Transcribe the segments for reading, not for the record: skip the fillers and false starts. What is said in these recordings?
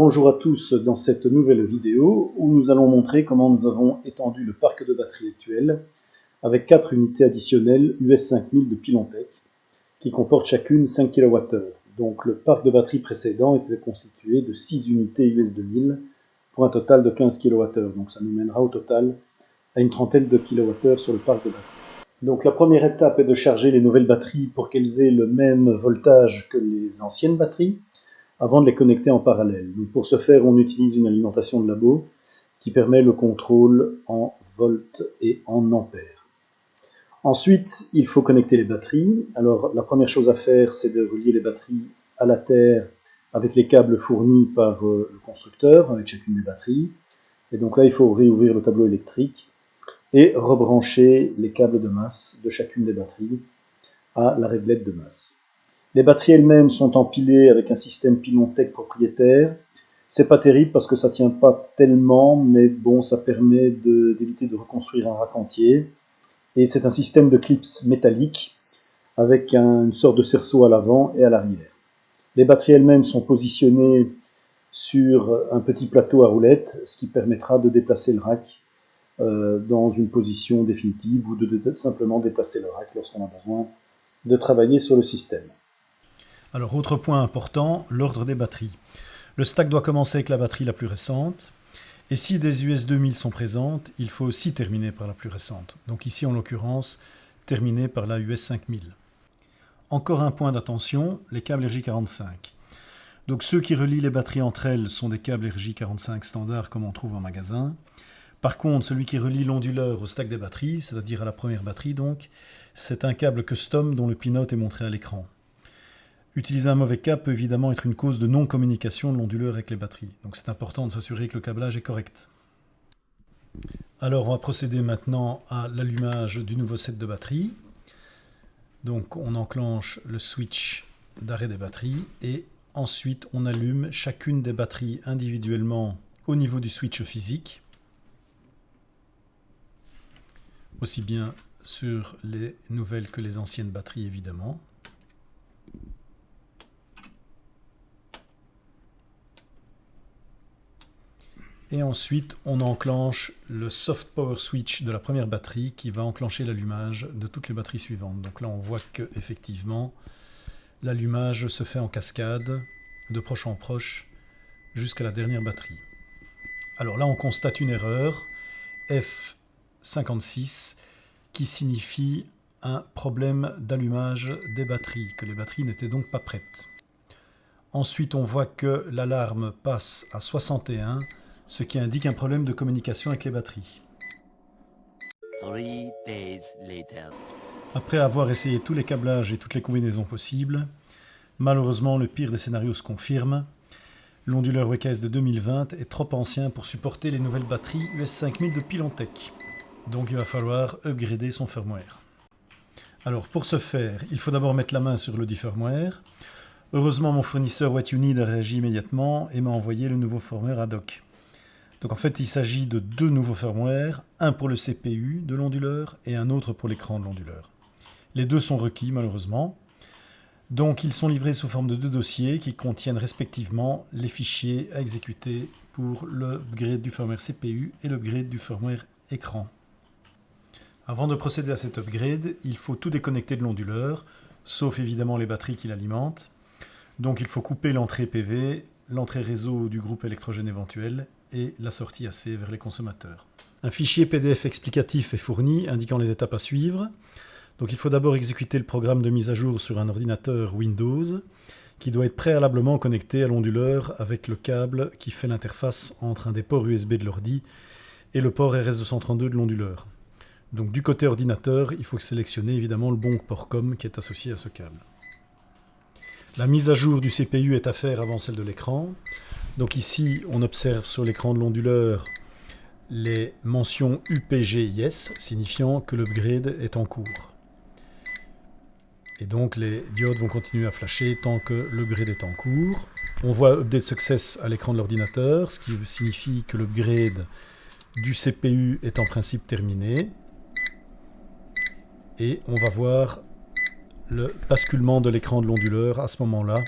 Bonjour à tous dans cette nouvelle vidéo où nous allons montrer comment nous avons étendu le parc de batterie actuel avec 4 unités additionnelles US 5000 de Pilontech qui comportent chacune 5 kWh. Donc le parc de batterie précédent était constitué de 6 unités US 2000 pour un total de 15 kWh. Donc ça nous mènera au total à une trentaine de kWh sur le parc de batterie. Donc la première étape est de charger les nouvelles batteries pour qu'elles aient le même voltage que les anciennes batteries, avant de les connecter en parallèle. Donc pour ce faire, on utilise une alimentation de labo qui permet le contrôle en volts et en ampères. Ensuite, il faut connecter les batteries. Alors la première chose à faire, c'est de relier les batteries à la terre avec les câbles fournis par le constructeur, avec chacune des batteries. Et donc là, il faut réouvrir le tableau électrique et rebrancher les câbles de masse de chacune des batteries à la réglette de masse. Les batteries elles-mêmes sont empilées avec un système Pilontech propriétaire. C'est pas terrible parce que ça tient pas tellement, mais bon, ça permet d'éviter de reconstruire un rack entier. Et c'est un système de clips métalliques avec une sorte de cerceau à l'avant et à l'arrière. Les batteries elles-mêmes sont positionnées sur un petit plateau à roulettes, ce qui permettra de déplacer le rack dans une position définitive ou de simplement déplacer le rack lorsqu'on a besoin de travailler sur le système. Alors, autre point important, l'ordre des batteries. Le stack doit commencer avec la batterie la plus récente, et si des US 2000 sont présentes, il faut aussi terminer par la plus récente. Donc ici, en l'occurrence, terminer par la US 5000. Encore un point d'attention, les câbles RJ45. Donc ceux qui relient les batteries entre elles sont des câbles RJ45 standards comme on trouve en magasin. Par contre, celui qui relie l'onduleur au stack des batteries, c'est-à-dire à la première batterie donc, c'est un câble custom dont le pinote est montré à l'écran. Utiliser un mauvais câble peut évidemment être une cause de non-communication de l'onduleur avec les batteries. Donc c'est important de s'assurer que le câblage est correct. Alors on va procéder maintenant à l'allumage du nouveau set de batteries. Donc on enclenche le switch d'arrêt des batteries et ensuite on allume chacune des batteries individuellement au niveau du switch physique. Aussi bien sur les nouvelles que les anciennes batteries évidemment. Et ensuite, on enclenche le soft power switch de la première batterie qui va enclencher l'allumage de toutes les batteries suivantes. Donc là, on voit que effectivement, l'allumage se fait en cascade, de proche en proche, jusqu'à la dernière batterie. Alors là, on constate une erreur, F56, qui signifie un problème d'allumage des batteries, que les batteries n'étaient donc pas prêtes. Ensuite, on voit que l'alarme passe à 61, ce qui indique un problème de communication avec les batteries. 3 days later. Après avoir essayé tous les câblages et toutes les combinaisons possibles, malheureusement le pire des scénarios se confirme. L'onduleur WKS de 2020 est trop ancien pour supporter les nouvelles batteries US 5000 de Pilontech. Donc il va falloir upgrader son firmware. Alors pour ce faire, il faut d'abord mettre la main sur le dit firmware. Heureusement mon fournisseur What You Need a réagi immédiatement et m'a envoyé le nouveau firmware ad hoc. Donc en fait, il s'agit de 2 nouveaux firmware, un pour le CPU de l'onduleur et un autre pour l'écran de l'onduleur. Les 2 sont requis malheureusement. Donc ils sont livrés sous forme de 2 dossiers qui contiennent respectivement les fichiers à exécuter pour l'upgrade du firmware CPU et l'upgrade du firmware écran. Avant de procéder à cet upgrade, il faut tout déconnecter de l'onduleur, sauf évidemment les batteries qui l'alimentent. Donc il faut couper l'entrée PV, l'entrée réseau du groupe électrogène éventuel et la sortie AC vers les consommateurs. Un fichier PDF explicatif est fourni indiquant les étapes à suivre. Donc il faut d'abord exécuter le programme de mise à jour sur un ordinateur Windows qui doit être préalablement connecté à l'onduleur avec le câble qui fait l'interface entre un des ports USB de l'ordi et le port RS232 de l'onduleur. Donc du côté ordinateur, il faut sélectionner évidemment le bon port COM qui est associé à ce câble. La mise à jour du CPU est à faire avant celle de l'écran. Donc ici, on observe sur l'écran de l'onduleur les mentions UPG Yes, signifiant que l'upgrade est en cours. Et donc les diodes vont continuer à flasher tant que l'upgrade est en cours. On voit Update Success à l'écran de l'ordinateur, ce qui signifie que l'upgrade du CPU est en principe terminé. Et on va voir le basculement de l'écran de l'onduleur à ce moment-là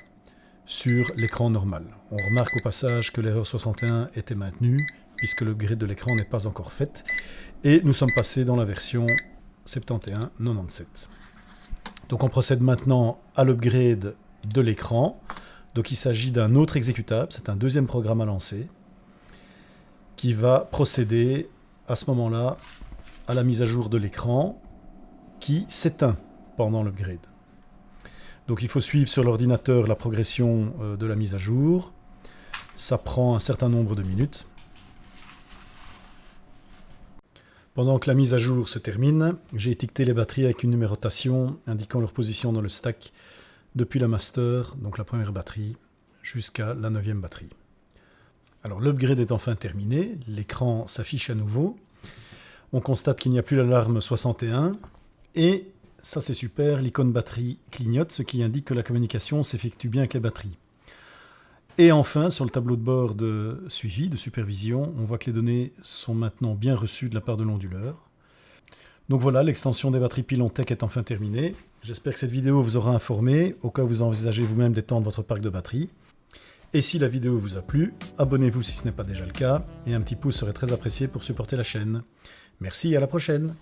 sur l'écran normal. On remarque au passage que l'erreur 61 était maintenue, puisque l'upgrade de l'écran n'est pas encore fait, et nous sommes passés dans la version 71.97. Donc on procède maintenant à l'upgrade de l'écran. Donc il s'agit d'un autre exécutable, c'est un deuxième programme à lancer, qui va procéder à ce moment-là à la mise à jour de l'écran, qui s'éteint pendant l'upgrade. Donc il faut suivre sur l'ordinateur la progression de la mise à jour. Ça prend un certain nombre de minutes. Pendant que la mise à jour se termine, j'ai étiqueté les batteries avec une numérotation indiquant leur position dans le stack depuis la master, donc la première batterie, jusqu'à la 9e batterie. Alors l'upgrade est enfin terminé, l'écran s'affiche à nouveau. On constate qu'il n'y a plus l'alarme 61 et, ça c'est super, l'icône batterie clignote, ce qui indique que la communication s'effectue bien avec les batteries. Et enfin, sur le tableau de bord de suivi, de supervision, on voit que les données sont maintenant bien reçues de la part de l'onduleur. Donc voilà, l'extension des batteries Pilontech est enfin terminée. J'espère que cette vidéo vous aura informé, au cas où vous envisagez vous-même d'étendre votre parc de batterie. Et si la vidéo vous a plu, abonnez-vous si ce n'est pas déjà le cas, et un petit pouce serait très apprécié pour supporter la chaîne. Merci, à la prochaine!